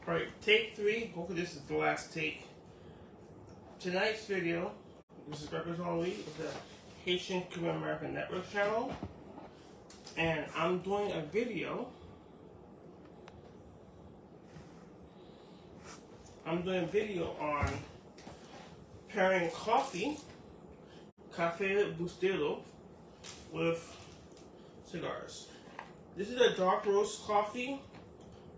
Alright, take 3. Hopefully this is the last take. Tonight's video, this is Records Only, of the Haitian Cuban American Network channel. And I'm doing a video. On pairing coffee, Café Bustelo, with cigars. This is a dark roast coffee,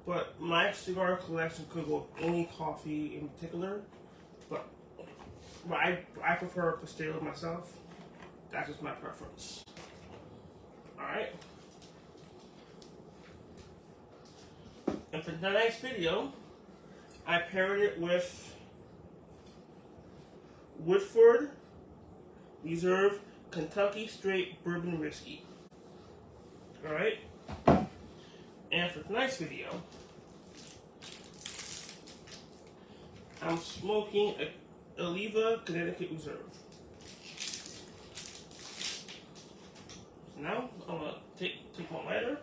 but my cigar collection could go with any coffee in particular. But I prefer Bustelo myself. That's just my preference. Alright. And for tonight's video, I paired it with Woodford Reserve Kentucky Straight Bourbon Whiskey. Alright? And for tonight's video, I'm smoking a Oliva Connecticut Reserve. So now, I'm going to take my lighter.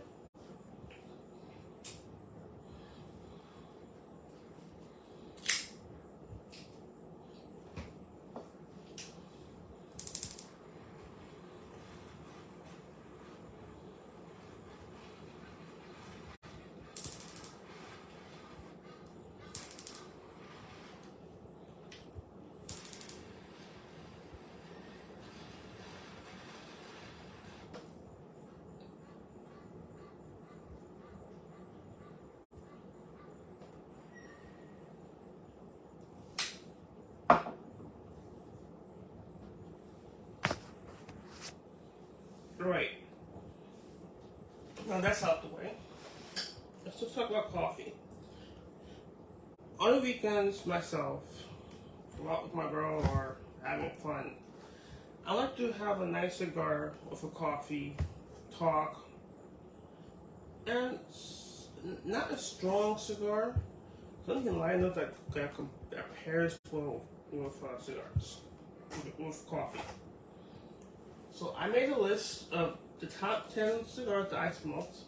Right. Now that's out the way. Let's just talk about coffee. On the weekends, myself, go out with my girl or having fun, I like to have a nice cigar with a coffee, talk, and not a strong cigar, something light enough that pairs well with cigars, with coffee. So I made a list of the top 10 cigars that I smoked.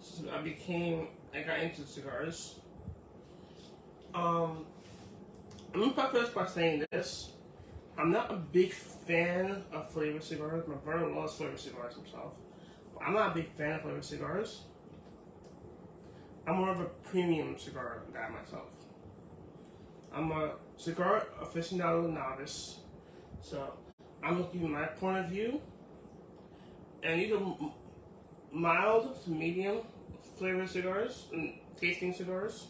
So I got into cigars. I'm gonna preface by saying this. I'm not a big fan of flavored cigars. My brother loves flavored cigars himself. But I'm not a big fan of flavored cigars. I'm more of a premium cigar guy myself. I'm a cigar aficionado novice. So I'm going to give you my point of view, and these are mild to medium flavored cigars and tasting cigars,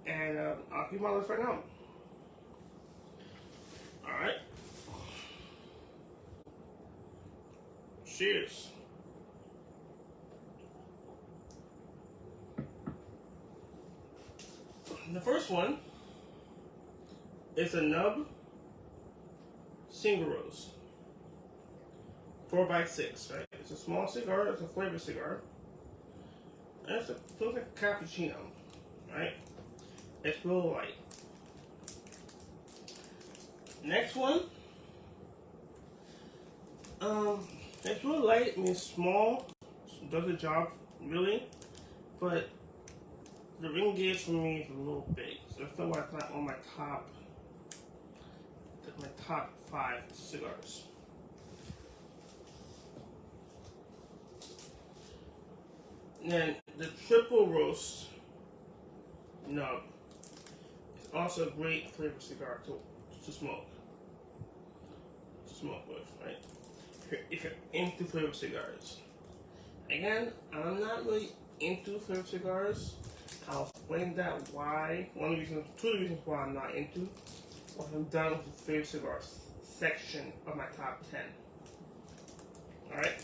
and I'll give you my list right now. Alright. Cheers. The first one is a nub single rose, 4x6, right? It's a small cigar, it's a flavored cigar, and it looks like a cappuccino, right? It's real light. Next one, it's real light, I mean small, does the job really, but the ring gauge for me is a little big, so I feel like it's not on my top 5 cigars. And then the triple roast nub is also a great flavored cigar to smoke with, right? If you're into flavored cigars. Again, I'm not really into flavored cigars. I'll explain that why. Two of the reasons why I'm not into. Once I'm done with the flavored cigars section of my top 10. Alright?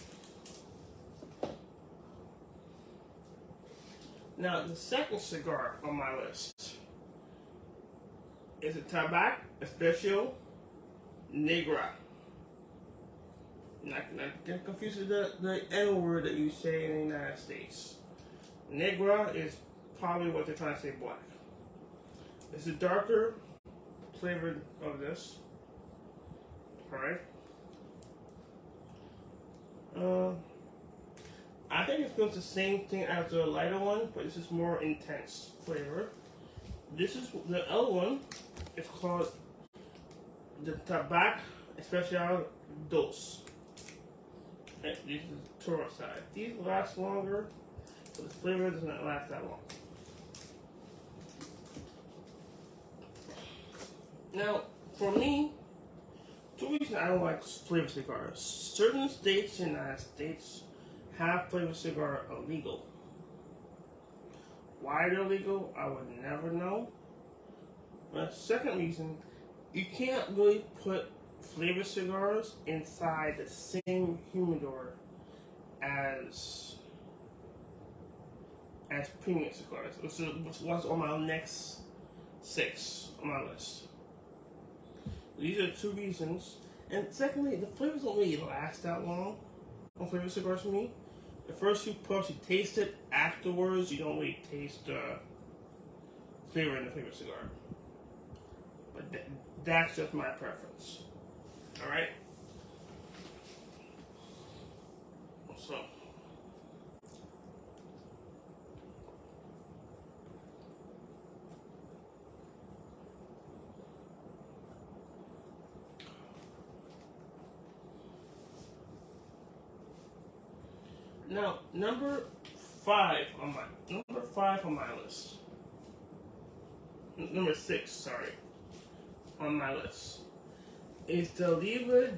Now, the second cigar on my list is a Tabac Especial Negra. Not get confused with the N word that you say in the United States. Negra is probably what they're trying to say black. It's a darker flavored of this. Alright. I think it feels the same thing as the lighter one, but this is more intense flavor. This is the other one. It's called the Tabac Especial Dos. And this is Toro side. These last longer, but the flavor does not last that long. Now, for me, two reasons I don't like flavored cigars. Certain states in the United States have flavored cigar illegal. Why they're illegal, I would never know. The second reason, you can't really put flavored cigars inside the same humidor as premium cigars, which was on my next 6 on my list. These are two reasons. And secondly, the flavors don't really last that long on flavored cigars for me. The first few puffs you taste it, afterwards you don't really taste the flavor in the flavored cigar. But that's just my preference. Alright? So. Now, number 5 on my list. Number 6, sorry, on my list is the Oliva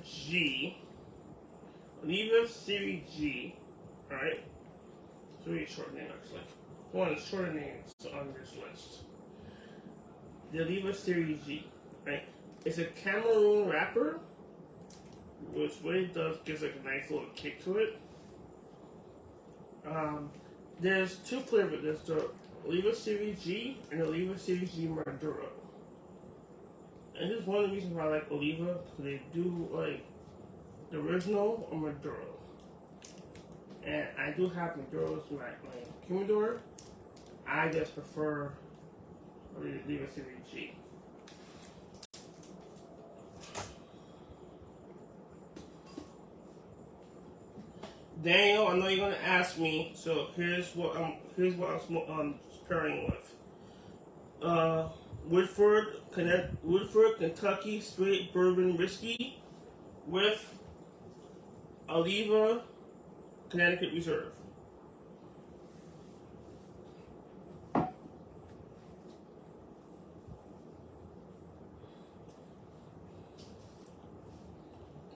Series G, right? It's a really short name actually. One of the shorter names on this list. The Oliva Series G, right? It's a Cameroon wrapper, which what it does gives like a nice little kick to it. There's two flavors. There's the Oliva Series G and the Oliva Series G Maduro. And this is one of the reasons why I like Oliva, because they do like the original or Maduro. And I do have Maduros in my humidor. I just prefer Oliva Series G. Daniel, I know you're gonna ask me, so here's what I'm pairing with. Woodford Kentucky Straight Bourbon Whiskey with Oliva Connecticut Reserve.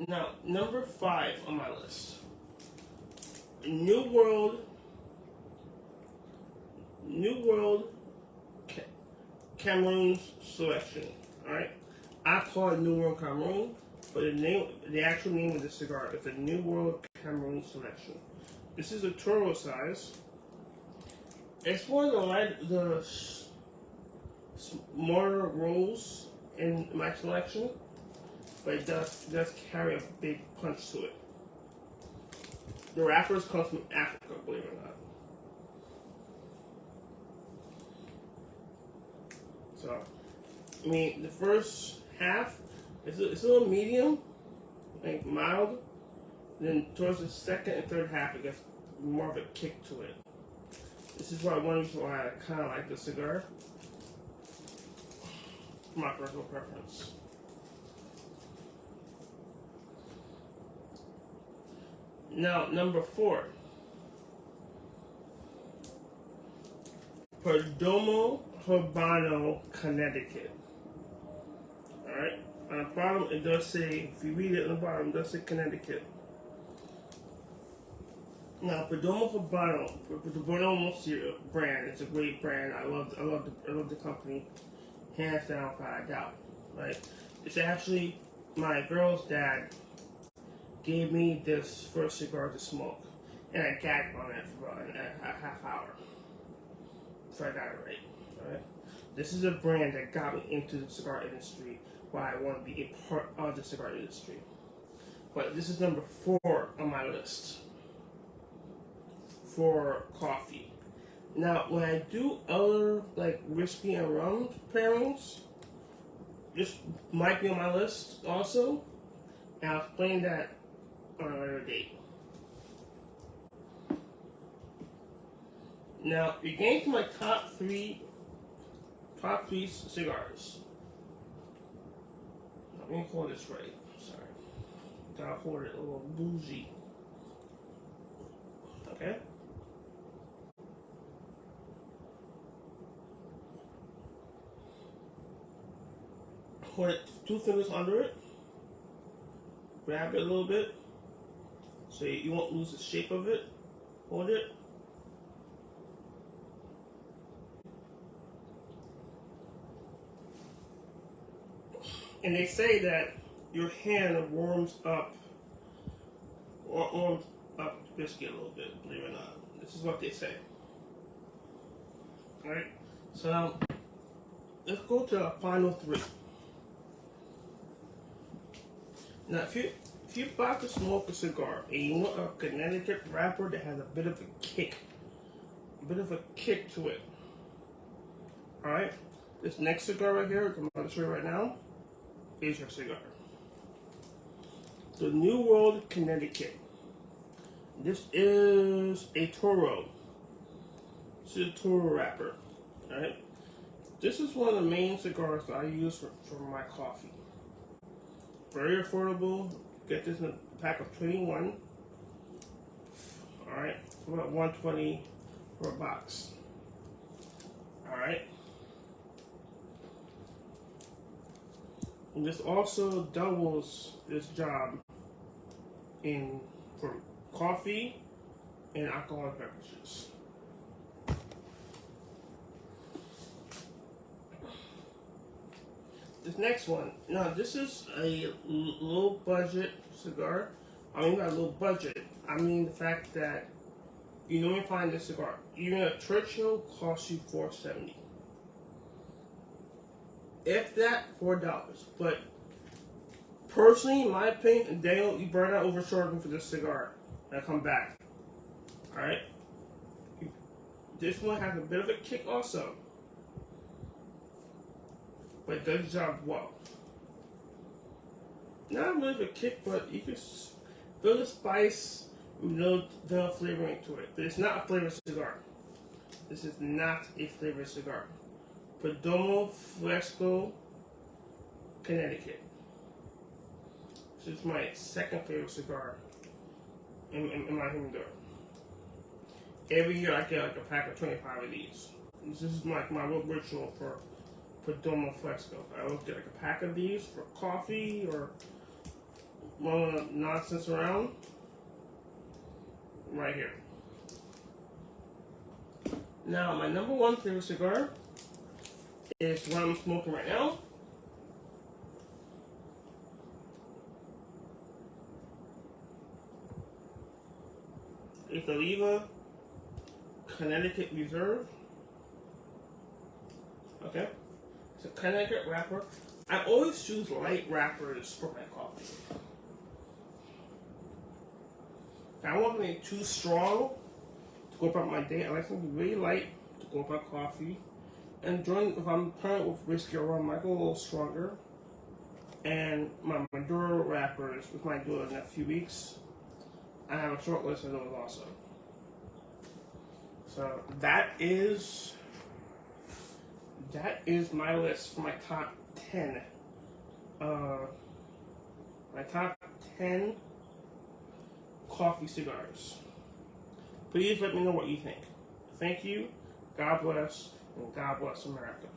Now, number 5 on my list. New World Cameroon selection. Alright? I call it New World Cameroon, but the actual name of the cigar is the New World Cameroon selection. This is a Toro size. It's one of the smaller rolls in my selection, but it does carry a big punch to it. The wrappers come from Africa, believe it or not. So, I mean, the first half it's a little medium, like mild. Then towards the second and third half, it gets more of a kick to it. This is one reason why I kind of like the cigar. My personal preference. Now, number 4. Perdomo Habano, Connecticut. Alright? On the bottom, it does say, if you read it on the bottom, it does say Connecticut. Now, Perdomo Habano, the Perdomo brand, it's a great brand. I love the company, hands down, without a doubt. Right? It's actually my girl's dad gave me this first cigar to smoke, and I gagged on it for about a half hour. So I got it right. Alright? This is a brand that got me into the cigar industry, why I want to be a part of the cigar industry. But this is number 4 on my list for coffee. Now, when I do other like whiskey and rum pairings, this might be on my list also, and I'll explain that on another date. Now, you're getting to my top 3 top piece cigars. Let me hold this right. Sorry. Gotta hold it a little bougie. Okay? Hold it 2 fingers under it. Grab it a little bit so you won't lose the shape of it. Hold it. And they say that your hand warms up the biscuit a little bit, believe it or not. This is what they say. Alright? So now, let's go to the final 3. Now, if you about to smoke a cigar and you want a Connecticut wrapper that has a bit of a kick to it, alright? This next cigar right here, I'm going to show you right now, is your cigar. The New World Connecticut. This is a Toro. This is a Toro wrapper, alright? This is one of the main cigars that I use for my coffee. Very affordable. Get this in a pack of 21. Alright, about $120 for a box. Alright. And this also doubles this job for coffee and alcoholic beverages. This next one, now this is a low budget cigar. I mean, not a low budget. I mean the fact that you normally find this cigar. Even a Churchill costs you $4.70. If that, $4. But personally, in my opinion, Daniel, you burn out overcharging for this cigar. And I come back. Alright? This one has a bit of a kick also. But it does the job well. Not really a kick, but you can feel the spice, the flavoring to it. But it's not a flavored cigar. This is not a flavored cigar. Perdomo Fresco, Connecticut. This is my second favorite cigar in my humidor. Every year I get like a pack of 25 of these. This is like my little ritual for Perdomo Fresco. I always get like a pack of these for coffee or nonsense around. Right here. Now, my number 1 favorite cigar is what I'm smoking right now. It's Oliva Connecticut Reserve. Okay. It's a Connecticut wrapper. I always choose light wrappers for my coffee. I don't want anything too strong to go about my day. I like something really light to go about coffee. And if I'm pairing with whiskey or rum, I go a little stronger. And my Maduro wrappers, which might do it in a few weeks, I have a short list of those also. So that is my list for my top 10. My top 10 coffee cigars. Please let me know what you think. Thank you. God bless, and God bless America.